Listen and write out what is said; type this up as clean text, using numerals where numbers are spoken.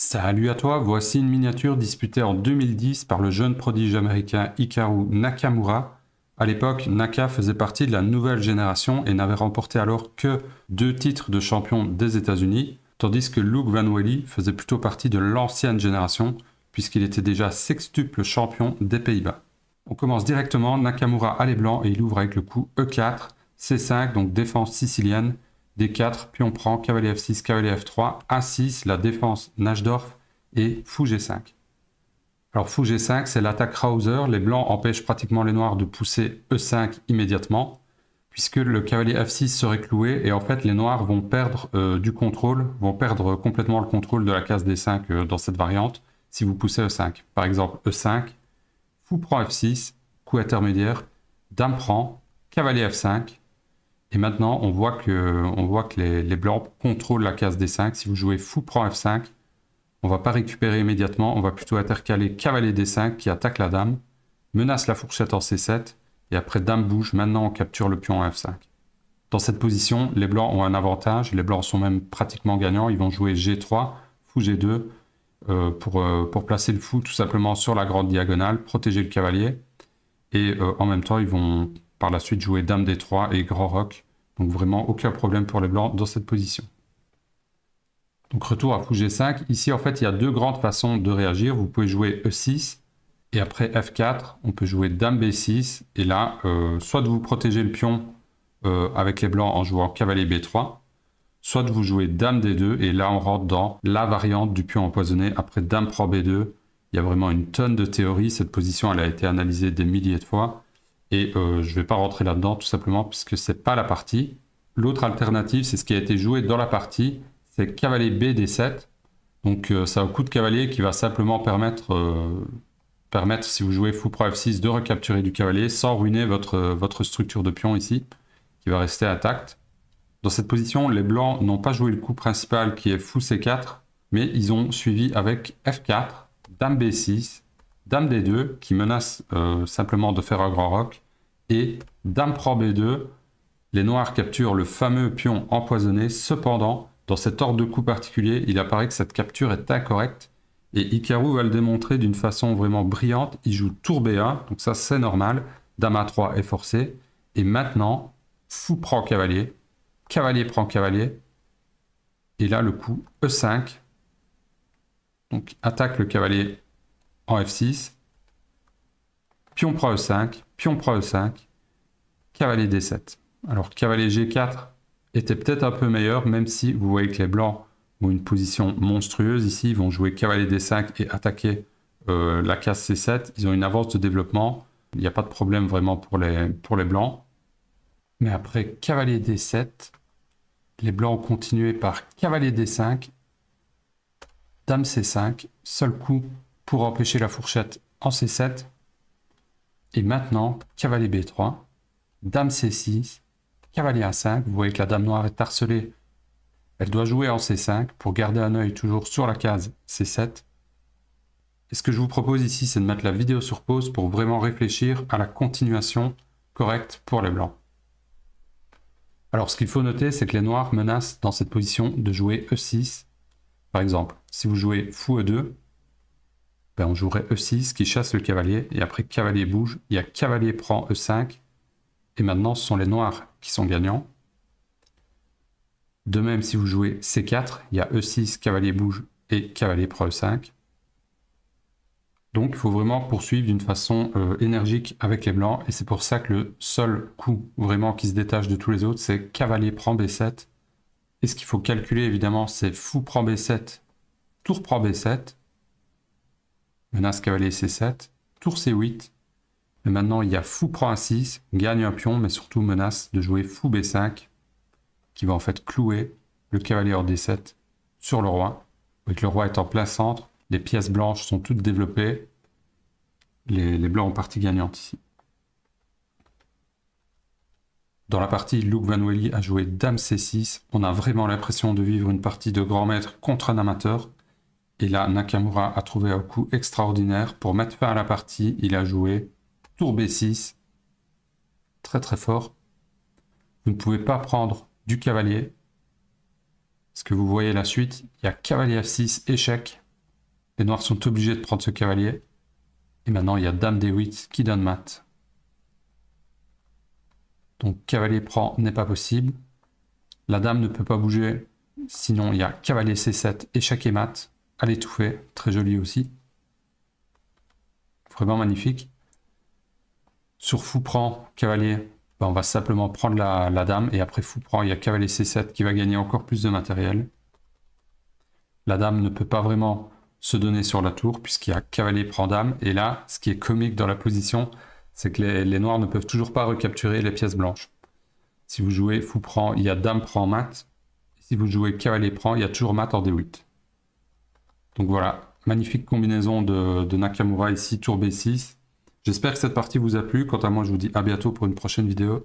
Salut à toi, voici une miniature disputée en 2010 par le jeune prodige américain Hikaru Nakamura. À l'époque, Naka faisait partie de la nouvelle génération et n'avait remporté alors que 2 titres de champion des États-Unis, tandis que Luke Van Welly faisait plutôt partie de l'ancienne génération, puisqu'il était déjà sextuple champion des Pays-Bas. On commence directement, Nakamura a les blancs et il ouvre avec le coup E4, C5, donc défense sicilienne, D4, puis on prend cavalier F6, cavalier F3, A6, la défense Najdorf et fou G5. Alors fou G5, c'est l'attaque Krauser. Les blancs empêchent pratiquement les noirs de pousser E5 immédiatement, puisque le cavalier F6 serait cloué et en fait les noirs vont perdre du contrôle, vont perdre complètement le contrôle de la case D5 dans cette variante si vous poussez E5. Par exemple E5, fou prend F6, coup intermédiaire, dame prend, cavalier F5. Et maintenant, on voit que les blancs contrôlent la case D5. Si vous jouez fou prend F5, on ne va pas récupérer immédiatement. On va plutôt intercaler cavalier D5 qui attaque la dame, menace la fourchette en C7, et après dame bouge. Maintenant, on capture le pion en F5. Dans cette position, les blancs ont un avantage. Les blancs sont même pratiquement gagnants. Ils vont jouer G3, fou G2, pour placer le fou tout simplement sur la grande diagonale, protéger le cavalier. Et en même temps, ils vont par la suite jouer dame D3 et grand roc. Donc vraiment aucun problème pour les blancs dans cette position. Donc retour à fou G5. Ici en fait il y a 2 grandes façons de réagir. Vous pouvez jouer E6 et après F4 on peut jouer dame B6. Et là soit de vous protéger le pion avec les blancs en jouant cavalier B3, soit de vous jouer dame D2 et là on rentre dans la variante du pion empoisonné après dame prend B2. Il y a vraiment une tonne de théories. Cette position elle a été analysée des milliers de fois. Et je ne vais pas rentrer là-dedans tout simplement puisque ce n'est pas la partie. L'autre alternative, c'est ce qui a été joué dans la partie, c'est cavalier B D7. Donc c'est un coup de cavalier qui va simplement permettre, si vous jouez fou prend F6, de recapturer du cavalier sans ruiner votre structure de pion ici, qui va rester intacte. Dans cette position, les blancs n'ont pas joué le coup principal qui est fou C4, mais ils ont suivi avec F4, dame B6, dame D2 qui menace simplement de faire un grand roc, et dame prend B2, les noirs capturent le fameux pion empoisonné. Cependant, dans cet ordre de coup particulier, il apparaît que cette capture est incorrecte et Hikaru va le démontrer d'une façon vraiment brillante. Il joue tour B1, donc ça c'est normal, dame A3 est forcé, et maintenant, fou prend cavalier, cavalier prend cavalier, et là le coup E5, donc attaque le cavalier en F6, pion prend E5, pion prend E5, cavalier D7. Alors cavalier G4 était peut-être un peu meilleur, même si vous voyez que les blancs ont une position monstrueuse ici. Ils vont jouer cavalier D5 et attaquer la case C7. Ils ont une avance de développement. Il n'y a pas de problème vraiment pour les blancs. Mais après cavalier D7, les blancs ont continué par cavalier D5, dame C5, seul coup pour empêcher la fourchette en C7. Et maintenant, cavalier B3, dame C6, cavalier A5. Vous voyez que la dame noire est harcelée. Elle doit jouer en C5 pour garder un œil toujours sur la case C7. Et ce que je vous propose ici, c'est de mettre la vidéo sur pause pour vraiment réfléchir à la continuation correcte pour les blancs. Alors ce qu'il faut noter, c'est que les noirs menacent dans cette position de jouer E6. Par exemple, si vous jouez fou E2, ben on jouerait E6 qui chasse le cavalier, et après cavalier bouge, il y a cavalier prend E5, et maintenant ce sont les noirs qui sont gagnants. De même, si vous jouez C4, il y a E6, cavalier bouge, et cavalier prend E5. Donc il faut vraiment poursuivre d'une façon énergique avec les blancs, et c'est pour ça que le seul coup vraiment qui se détache de tous les autres, c'est cavalier prend B7. Et ce qu'il faut calculer évidemment, c'est fou prend B7, tour prend B7, menace cavalier C7, tour C8, et maintenant il y a fou prend A6, gagne un pion, mais surtout menace de jouer fou B5, qui va en fait clouer le cavalier hors D7 sur le roi. Avec le roi est en plein centre, les pièces blanches sont toutes développées, les blancs ont partie gagnante ici. Dans la partie, Luke Van Welly a joué dame C6, on a vraiment l'impression de vivre une partie de grand maître contre un amateur. Et là, Nakamura a trouvé un coup extraordinaire. Pour mettre fin à la partie, il a joué tour B6. Très très fort. Vous ne pouvez pas prendre du cavalier. Parce que vous voyez la suite, il y a cavalier F6, échec. Les noirs sont obligés de prendre ce cavalier. Et maintenant, il y a dame D8 qui donne mat. Donc cavalier prend n'est pas possible. La dame ne peut pas bouger. Sinon, il y a cavalier C7, échec et mat. À l'étouffer, très joli aussi. Vraiment magnifique. Sur fou prend, cavalier, ben on va simplement prendre la dame. Et après fou prend, il y a cavalier C7 qui va gagner encore plus de matériel. La dame ne peut pas vraiment se donner sur la tour puisqu'il y a cavalier prend dame. Et là, ce qui est comique dans la position, c'est que les noirs ne peuvent toujours pas recapturer les pièces blanches. Si vous jouez fou prend, il y a dame prend mat. Si vous jouez cavalier prend, il y a toujours mat en D8. Donc voilà, magnifique combinaison de Nakamura ici, tour B6. J'espère que cette partie vous a plu. Quant à moi, je vous dis à bientôt pour une prochaine vidéo.